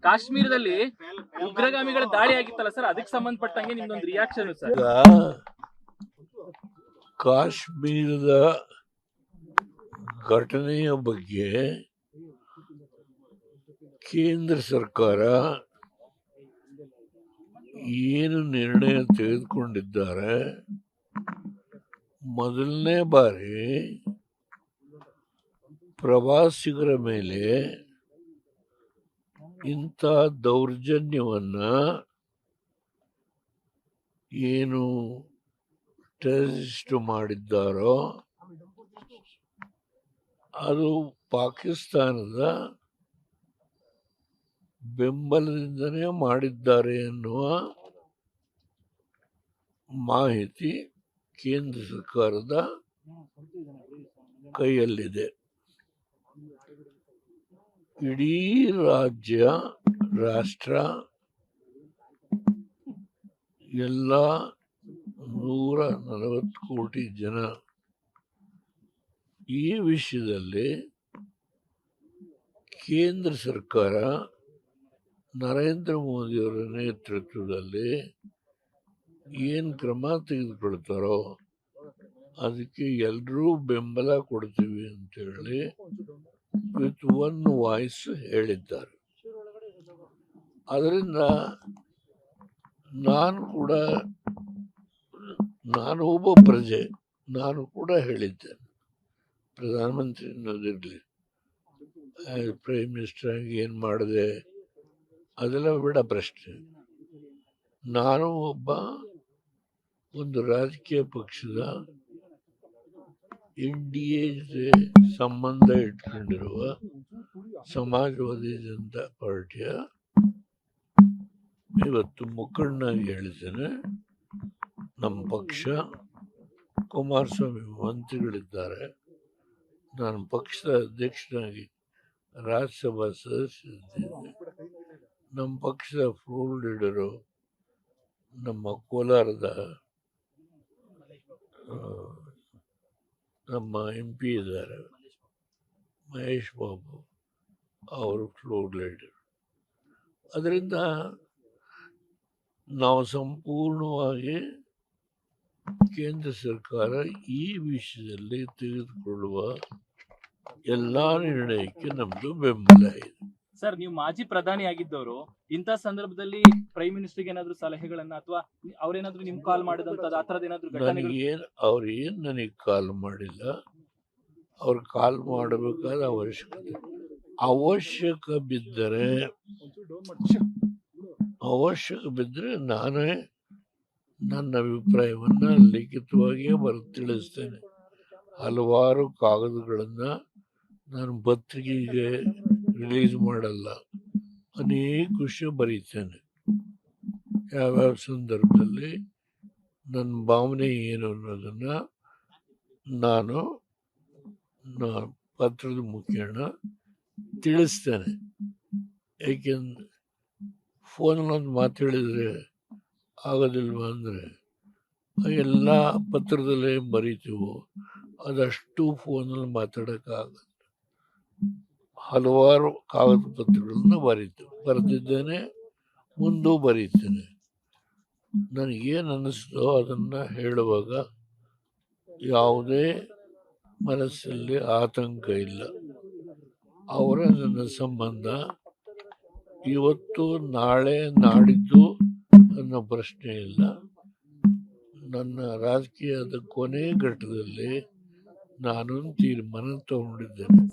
ಕಾಶ್ಮೀರದಲ್ಲಿ ಉಗ್ರಗಾಮಿಗಳ ದಾಳಿ ಆಗಿತ್ತಲ್ಲ ಸರ್, ಅದಕ್ಕೆ ಸಂಬಂಧಪಟ್ಟಂಗೆ ನಿಮ್ದೊಂದು ರಿಯಾಕ್ಷನ್ ಸರ್. ಕಾಶ್ಮೀರದ ಘಟನೆಯ ಬಗ್ಗೆ ಕೇಂದ್ರ ಸರ್ಕಾರ ಏನು ನಿರ್ಣಯ ತೆಗೆದುಕೊಂಡಿದ್ದಾರೆ, ಮೊದಲನೇ ಬಾರಿ ಪ್ರವಾಸಿಗರ ಮೇಲೆ ಇಂಥ ದೌರ್ಜನ್ಯವನ್ನ ಏನು ಟೆರರಿಸ್ಟ್ ಮಾಡಿದ್ದಾರೋ ಅದು ಪಾಕಿಸ್ತಾನದ ಬೆಂಬಲದಿಂದನೇ ಮಾಡಿದ್ದಾರೆ ಎನ್ನುವ ಮಾಹಿತಿ ಕೇಂದ್ರ ಸರ್ಕಾರದ ಕೈಯಲ್ಲಿದೆ. ಇಡೀ ರಾಷ್ಟ್ರ ಎಲ್ಲ 140 ಕೋಟಿ ಜನ ಈ ವಿಷಯದಲ್ಲಿ ಕೇಂದ್ರ ಸರ್ಕಾರ ನರೇಂದ್ರ ಮೋದಿಯವರ ನೇತೃತ್ವದಲ್ಲಿ ಏನು ಕ್ರಮ ತೆಗೆದುಕೊಳ್ತಾರೋ ಅದಕ್ಕೆ ಎಲ್ಲರೂ ಬೆಂಬಲ ಕೊಡ್ತೀವಿ ಅಂತೇಳಿ ವಿತ್ ಒನ್ ವಾಯ್ಸ್ ಹೇಳಿದ್ದಾರೆ. ಅದರಿಂದ ನಾನು ಒಬ್ಬ ಪ್ರಜೆ, ನಾನು ಕೂಡ ಹೇಳಿದ್ದೇನೆ, ಪ್ರಧಾನಮಂತ್ರಿ ಅನ್ನೋದಿರಲಿ, ಪ್ರೈಮ್ ಮಿನಿಸ್ಟರ್ ಆಗಿ ಏನು ಮಾಡಿದೆ ಅದೆಲ್ಲ ಬಿಡ ಪ್ರಶ್ನೆ. ನಾನು ಒಂದು ರಾಜಕೀಯ ಪಕ್ಷದ NDA ಸಂಬಂಧ ಇಟ್ಕೊಂಡಿರುವ ಸಮಾಜವಾದಿ ಜನತಾ ಪಾರ್ಟಿಯ ಇವತ್ತು ಮುಖಂಡನಾಗಿ ಹೇಳಿದ್ದೇನೆ. ನಮ್ಮ ಪಕ್ಷ, ಕುಮಾರಸ್ವಾಮಿ ಮಂತ್ರಿಗಳಿದ್ದಾರೆ, ನಾನು ಪಕ್ಷದ ಅಧ್ಯಕ್ಷನಾಗಿ ರಾಜ್ಯಸಭಾ ಸದಸ್ಯರಿದ್ದೇನೆ. ನಮ್ಮ ಪಕ್ಷದ ಫ್ಲೋರ್ ಲೀಡರು ನಮ್ಮ ಕೋಲಾರದ ನಮ್ಮ MP ಇದ್ದಾರೆ, ಮಹೇಶ್ ಬಾಬು, ಅವರು ಫ್ಲೋರ್ ಲೀಡರ್. ಅದರಿಂದ ನಾವು ಸಂಪೂರ್ಣವಾಗಿ ಕೇಂದ್ರ ಸರ್ಕಾರ ಈ ವಿಷಯದಲ್ಲಿ ತೆಗೆದುಕೊಳ್ಳುವ ಎಲ್ಲ ನಿರ್ಣಯಕ್ಕೆ ನಮ್ದು ಬೆಂಬಲ ಇದೆ. ಸರ್, ನೀವು ಮಾಜಿ ಪ್ರಧಾನಿ ಆಗಿದ್ದವರು, ಇಂಥ ಸಂದರ್ಭದಲ್ಲಿ ಪ್ರೈಮ್ ಮಿನಿಸ್ಟರ್ಗೆ ಏನಾದ್ರು ಸಲಹೆಗಳನ್ನ ಅಥವಾ ಅವ್ರೇನಾದ್ರು ನಿಮ್ ಕಾಲ್ ಮಾಡಿದಂತದ್ದು ಆ ತರದ ಏನಾದ್ರು ಅವ್ರು ಏನ್ ನನಗೆ ಕಾಲ್ ಮಾಡಿಲ್ಲ. ಅವ್ರು ಕಾಲ್ ಮಾಡಬೇಕಾದ ಅವಶ್ಯಕ ಬಿದ್ದರೆ ನಾನೇ ನನ್ನ ಅಭಿಪ್ರಾಯವನ್ನ ಲಿಖಿತವಾಗಿಯೇ ಬರೆದು ತಿಳಿಸ್ತೇನೆ. ಹಲವಾರು ಕಾಗದಗಳನ್ನ ನಾನು ಪತ್ರಿಕೆಗೆ ರಿಲೀಸ್ ಮಾಡಲ್ಲ, ಅನೇಕ ವಿಷಯ ಬರೀತೇನೆ. ಯಾವ್ಯಾವ ಸಂದರ್ಭದಲ್ಲಿ ನನ್ನ ಭಾವನೆ ಏನು ಅನ್ನೋದನ್ನ ನಾನು ಪತ್ರದ ಮುಖೇನ ತಿಳಿಸ್ತೇನೆ. ಏಕೆಂದ್ರೆ ಫೋನಲ್ಲೊಂದು ಮಾತು ಹೇಳಿದ್ರೆ ಆಗೋದಿಲ್ವ ಅಂದರೆ ಎಲ್ಲ ಪತ್ರದಲ್ಲೇ ಬರೀತೀವೋ ಅದಷ್ಟು ಫೋನಲ್ಲಿ ಮಾತಾಡೋಕ್ಕಾಗಲ್ಲ. ಹಲವಾರು ಕಾಗದ ಪತ್ರಗಳನ್ನು ಬರೆದಿದ್ದೇನೆ, ಮುಂದೂ ಬರೀತೇನೆ. ನನಗೇನು ಅನ್ನಿಸ್ತೋ ಅದನ್ನು ಹೇಳುವಾಗ ಯಾವುದೇ ಮನಸ್ಸಲ್ಲಿ ಆತಂಕ ಇಲ್ಲ. ಅವರ ನನ್ನ ಸಂಬಂಧ ಇವತ್ತು ನಾಳೆ ನಾಡಿದ್ದು ಅನ್ನೋ ಪ್ರಶ್ನೆ ಇಲ್ಲ. ನನ್ನ ರಾಜಕೀಯದ ಕೊನೆ ಘಟ್ಟದಲ್ಲಿ ನಾನೊಂದು ತೀರ್ಮಾನ ತಗೊಂಡಿದ್ದೇನೆ.